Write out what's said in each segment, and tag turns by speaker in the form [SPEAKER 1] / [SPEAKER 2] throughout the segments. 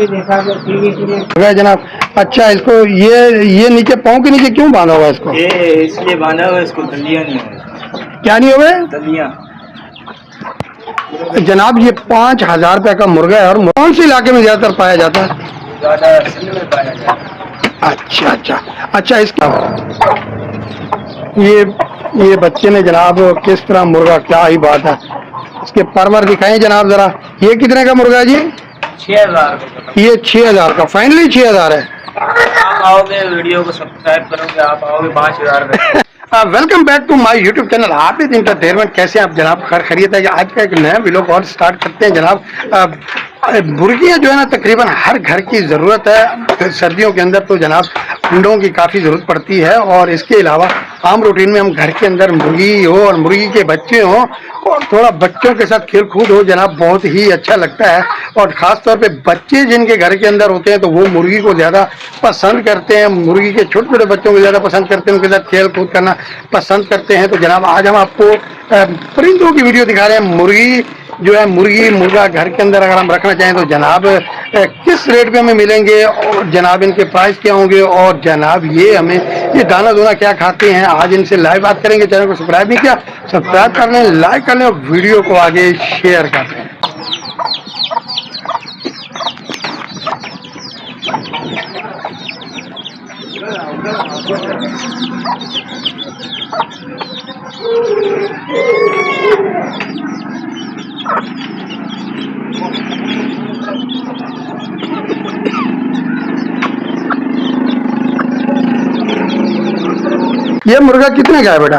[SPEAKER 1] मुर्गा जनाब। अच्छा, इसको ये नीचे पाँव के नीचे क्यों बांधा हुआ है इसको?
[SPEAKER 2] ये इसलिए बांधा हुआ है, इसको दलिया नहीं है।
[SPEAKER 1] क्या नहीं हुए?
[SPEAKER 2] दलिया।
[SPEAKER 1] जनाब ये 5,000 रुपए का मुर्गा है। और कौन से इलाके में ज्यादातर पाया जाता है?
[SPEAKER 2] ज्यादा सिंध में पाया जाता है।
[SPEAKER 1] अच्छा, इसका ये बच्चे ने जनाब किस तरह मुर्गा, क्या ही बात है। इसके परवर दिखाएं जनाब जरा। ये कितने का मुर्गा है जी?
[SPEAKER 2] 6,000।
[SPEAKER 1] ये 6,000 का, फाइनली 6,000 है।
[SPEAKER 2] आप आओगे, वीडियो को सब्सक्राइब करोगे, आप आओगे 5,000 रुपए।
[SPEAKER 1] Welcome back to my YouTube channel Hafiz entertainment. कैसे आप जनाब? खैरियत है। आज का एक नया व्लॉग और स्टार्ट करते हैं जनाब। मुर्गियाँ जो है ना तकरीबन हर घर की ज़रूरत है। सर्दियों के अंदर तो जनाब अंडों की काफ़ी ज़रूरत पड़ती है, और इसके अलावा आम रूटीन में हम घर के अंदर मुर्गी हो और मुर्गी के बच्चे हों और थोड़ा बच्चों के साथ खेल कूद हो जनाब, बहुत ही अच्छा लगता है। और ख़ास तौर पे बच्चे जिनके घर के अंदर होते हैं तो वो मुर्गी को ज़्यादा पसंद करते हैं। मुर्गी के छोटे छोटे बच्चों को ज़्यादा पसंद करते हैं, उनके साथ खेल कूद करना पसंद करते हैं। तो जनाब आज हम आपको परिंदों की वीडियो दिखा रहे हैं। मुर्गी जो है, मुर्गा घर के अंदर अगर हम रखना चाहें तो जनाब किस रेट पे हमें मिलेंगे, और जनाब इनके प्राइस क्या होंगे, और जनाब ये दाना दोना क्या खाते हैं, आज इनसे लाइव बात करेंगे। चैनल को सब्सक्राइब नहीं किया, सब्सक्राइब कर लें, लाइक कर लें और वीडियो को आगे शेयर कर लें। ये मुर्गा कितने का है बेटा?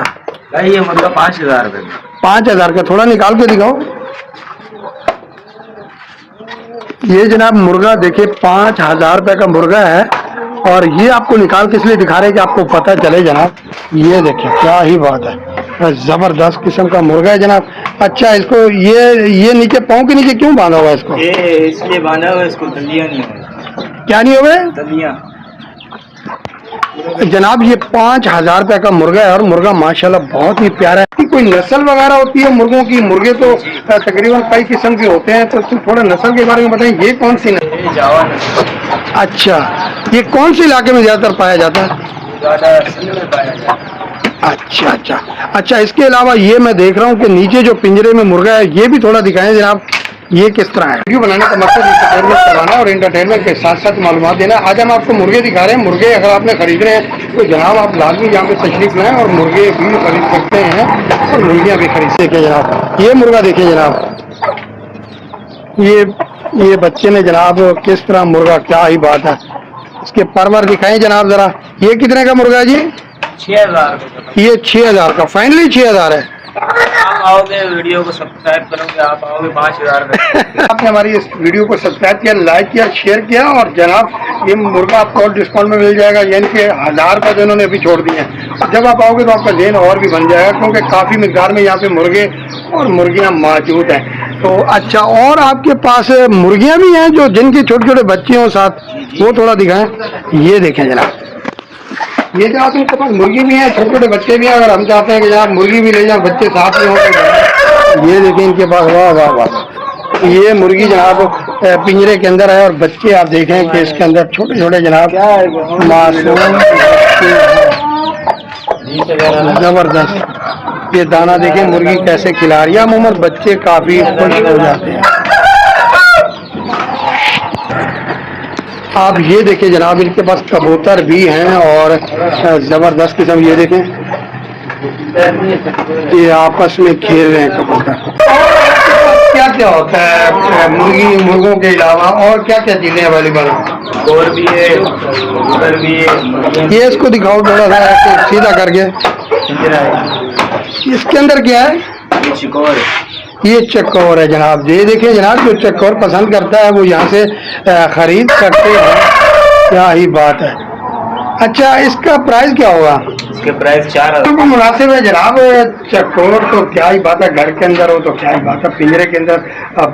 [SPEAKER 2] भाई ये मुर्गा 5,000 रुपए।
[SPEAKER 1] 5,000 का, थोड़ा निकाल के दिखाओ। ये जनाब मुर्गा देखिए 5,000 रुपए का मुर्गा है, और ये आपको निकाल के इसलिए दिखा रहे हैं कि आपको पता चले जनाब। ये देखिए क्या ही बात है, जबरदस्त किस्म का मुर्गा है जनाब। अच्छा, इसको ये नीचे पाँव के नीचे क्यों बांधा हुआ है इसको?
[SPEAKER 2] ये इसलिए बांधा हुआ है, इसको दलिया नहीं है।
[SPEAKER 1] क्या नहीं हुए?
[SPEAKER 2] दलिया।
[SPEAKER 1] जनाब ये 5,000 रुपए का मुर्गा है, और मुर्गा माशाल्लाह बहुत ही प्यारा है। कोई नस्ल वगैरह होती है मुर्गों की? मुर्गे तो तकरीबन कई किस्म के होते हैं, तो थोड़ा नस्ल के बारे में बताएं। ये कौन सी नस्ल?
[SPEAKER 2] जावा नस्ल।
[SPEAKER 1] अच्छा, ये कौन से इलाके में ज्यादातर पाया जाता है?
[SPEAKER 2] ज्यादा सिंध में पाया जाता है।
[SPEAKER 1] अच्छा, इसके अलावा ये मैं देख रहा हूँ कि नीचे जो पिंजरे में मुर्गा है, ये भी थोड़ा दिखाएं जनाब, ये किस तरह है। वीडियो बनाने का मकसद एंटरटेनमेंट कराना और एंटरटेनमेंट के साथ साथ मालूमात देना। आज हम आपको मुर्गे दिखा रहे हैं। मुर्गे अगर आपने खरीदने हैं तो जनाब आप लाजमी यहाँ पे तशरीफ लाएं और मुर्गे भी खरीद सकते हैं, और मुर्गियाँ भी खरीद सकते हैं जनाब। ये मुर्गा देखिए जनाब, ये बच्चे ने जनाब किस तरह मुर्गा, क्या ही बात है। इसके परवर दिखाएं जनाब जरा। ये कितने का मुर्गा है जी?
[SPEAKER 2] 6,000 रुपए।
[SPEAKER 1] ये 6,000 का, फाइनली 6,000 है।
[SPEAKER 2] आप आओगे, वीडियो को सब्सक्राइब करोगे, आप आओगे 5,000 रुपए।
[SPEAKER 1] आपने हमारी इस वीडियो को सब्सक्राइब किया, लाइक किया, शेयर किया, और जनाब ये मुर्गा आपको और डिस्काउंट में मिल जाएगा, यानी कि 1,000 रुपए जो इन्होंने अभी छोड़ दिए हैं। जब आप आओगे तो आपका जेन और भी बन जाएगा, क्योंकि काफ़ी मिकदार में यहाँ पे मुर्गे और मुर्गियाँ मौजूद हैं। तो अच्छा, और आपके पास मुर्गियाँ भी हैं जो जिनके छोटे छोटे बच्चे हों साथ, वो थोड़ा दिखाएं। ये देखें जनाब, ये जनाब इनके पास मुर्गी भी है, छोटे छोटे बच्चे भी हैं। अगर हम चाहते हैं कि जनाब मुर्गी भी ले जाए, बच्चे साथ में हों, ये देखें इनके पास। वाह वाह वाह, ये मुर्गी जनाब पिंजरे के अंदर है, और बच्चे आप देखें कि इसके अंदर छोटे छोटे जनाब मासूम जबरदस्त। ये दाना देखें मुर्गी कैसे खिला रही है। अमूमन बच्चे काफी खुश हो जाते हैं। आप ये देखें जनाब, इनके पास कबूतर भी हैं, और जबरदस्त किस्म। ये देखें, ये आपस में खेल रहे हैं कबूतर। क्या क्या होता है मुर्गों के अलावा, और क्या क्या चीजें अवेलेबल हैं?
[SPEAKER 2] और भी है, कबूतर भी है।
[SPEAKER 1] ये इसको दिखाओ थोड़ा सा ऐसे सीधा करके। इसके अंदर क्या है?
[SPEAKER 2] ये चिकोर है।
[SPEAKER 1] ये चक्कर है जनाब। ये देखिए जनाब, जो चक्कर पसंद करता है वो यहाँ से खरीद सकते हैं। क्या ही बात है। अच्छा, इसका प्राइस क्या होगा?
[SPEAKER 2] इसके प्राइस 4,000
[SPEAKER 1] तो मुनासिब है जनाब। चकोर तो क्या ही बात है, घर के अंदर हो तो क्या ही बात है, पिंजरे के अंदर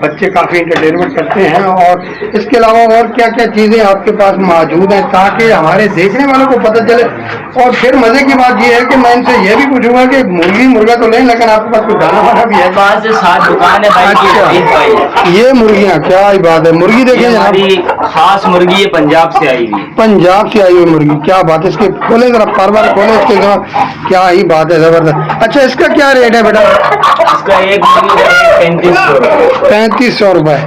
[SPEAKER 1] बच्चे काफ़ी इंटरटेनमेंट करते हैं। और इसके अलावा और क्या क्या चीज़ें आपके पास मौजूद हैं, ताकि हमारे देखने वालों को पता चले। और फिर मज़े की बात यह है कि मैं इनसे यह भी पूछूंगा कि मुर्गा तो लें, लेकिन आपके पास कुछ दाना वाना भी है?
[SPEAKER 2] 5 से 7 दुकान है भाई।
[SPEAKER 1] अच्छा, ये मुर्गियाँ, क्या ही बात है। मुर्गी देखें जनाब,
[SPEAKER 2] खास मुर्गी है, पंजाब से आई हुई।
[SPEAKER 1] पंजाब से आई हुई मुर्गी, क्या बात है। इसके खोले जरा, बार खोले इसके जरा, क्या ही बात है, जबरदस्त। अच्छा, इसका क्या रेट है बेटा?
[SPEAKER 2] इसका एक मुर्गी का 3500 रुपये।
[SPEAKER 1] 3500 रुपये।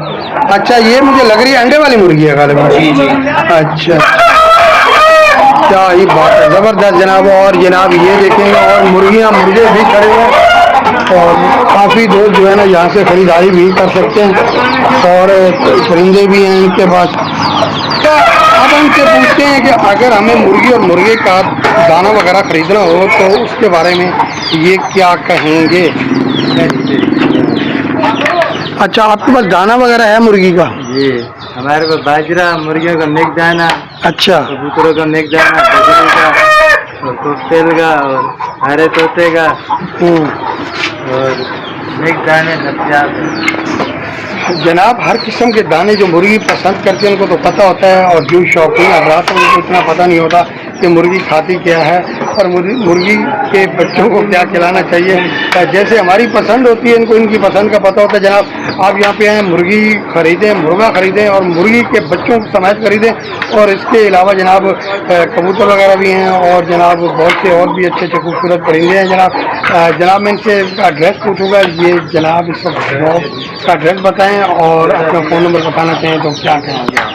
[SPEAKER 1] अच्छा, ये मुझे लग रही है अंडे वाली मुर्गी है गालिब।
[SPEAKER 2] जी जी।
[SPEAKER 1] अच्छा, क्या ही बात है, जबरदस्त जनाब। और जनाब ये देखेंगे, और मुर्गियाँ मुर्गे भी खड़े हैं, और काफ़ी लोग जो है ना यहाँ से खरीदारी भी कर सकते हैं, और परिंदे भी हैं इनके पास। तो अब इनसे पूछते हैं कि अगर हमें मुर्गी और मुर्गे का दाना वगैरह खरीदना हो तो उसके बारे में ये क्या कहेंगे। अच्छा, आपके पास दाना वगैरह है मुर्गी का?
[SPEAKER 2] जी, हमारे पास बाजरा, मुर्गियों का मिक्स दाना,
[SPEAKER 1] अच्छा,
[SPEAKER 2] कबूतरों का मिक्स दाना, बजरे का और कोकटेल का और हरे तोते का और मिक्स दाने नफ्सियात।
[SPEAKER 1] जनाब हर किस्म के दाने जो मुर्गी पसंद करती है उनको तो पता होता है, और जो शौकीन अफराद हैं उनको इतना पता नहीं होता कि मुर्गी खाती क्या है और मुर्गी के बच्चों को क्या खिलाना चाहिए। जैसे हमारी पसंद होती है, इनको इनकी पसंद का पता होता है। जनाब आप यहाँ पे आए, मुर्गी खरीदें, मुर्गा खरीदें और मुर्गी के बच्चों समेत खरीदें, और इसके अलावा जनाब कबूतर वगैरह भी हैं, और जनाब बहुत से और भी अच्छे अच्छे खूबसूरत परिंदे हैं। जनाब मैं इनसे एड्रेस पूछूंगा। ये जनाब इस वक्त का एड्रेस बताएं और अपना फ़ोन नंबर बताना चाहें तो क्या कहेंगे आप?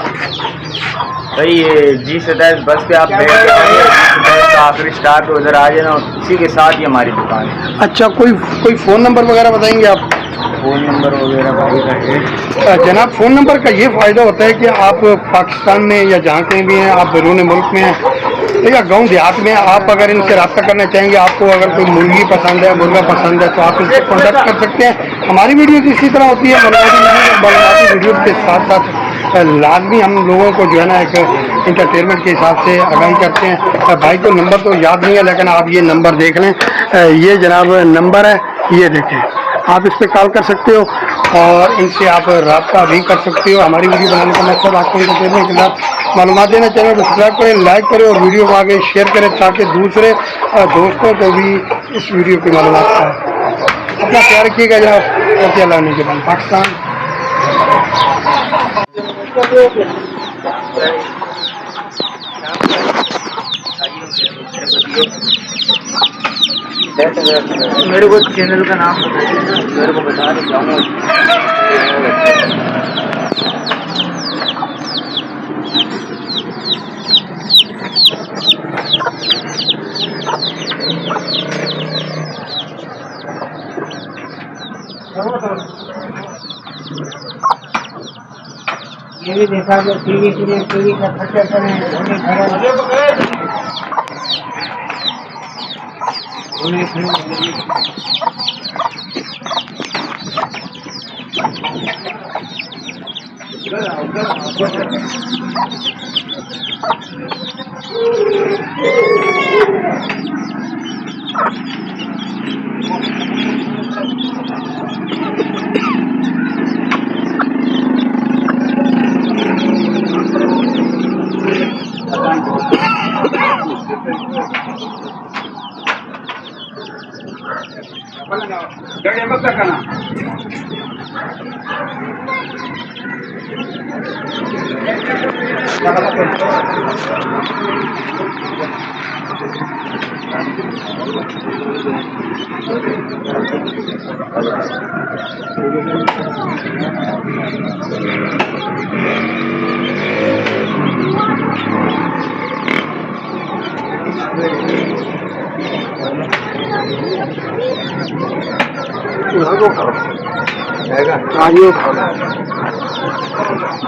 [SPEAKER 2] भाई ये G27 बस पे आप बैठ के आइए, G27 का आखिरी स्टार्ट उधर आ जाना, उसी के साथ ही हमारी दुकान है।
[SPEAKER 1] अच्छा, कोई फ़ोन नंबर वगैरह बताएंगे आप?
[SPEAKER 2] फ़ोन नंबर वगैरह भाई का
[SPEAKER 1] जनाब फ़ोन नंबर का ये फ़ायदा होता है कि आप पाकिस्तान में या जहाँ कहीं भी हैं, आप बैरून मुल्क में हैं या गांव देहात में, आप अगर इनसे रब्ता करना चाहेंगे, आपको अगर कोई मुर्गी पसंद है, मुर्गा पसंद है, तो आप इनसे कॉन्टैक्ट कर सकते हैं। हमारी वीडियो इसी तरह होती है, मालूमाती वीडियो के साथ साथ लाजमी हम लोगों को जो है ना एक इंटरटेनमेंट के हिसाब से आगाही करते हैं। भाई को नंबर तो याद नहीं है, लेकिन आप ये नंबर देख लें, ये जनाब नंबर है, ये देखें, आप इस पर कॉल कर सकते हो और इनसे आप रब्ता भी कर सकते हो। हमारी वीडियो बनाने का मकसद आपको इंटरटेनमेंट के साथ मालूमात देना। चैनल को सब्सक्राइब करें, लाइक करें और वीडियो को आगे शेयर करें ताकि दूसरे दोस्तों को भी इस वीडियो की मालूमात पाए। अपना ख्याल रखिएगा जनाब। ओके, अल्लाह ने के बाद पाकिस्तान।
[SPEAKER 2] मेरे को चैनल का नाम बताइए, मेरे को बता रहे जाऊँगा। ये भी देखा जो टीवी का खर्चा करें,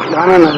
[SPEAKER 2] खाना ना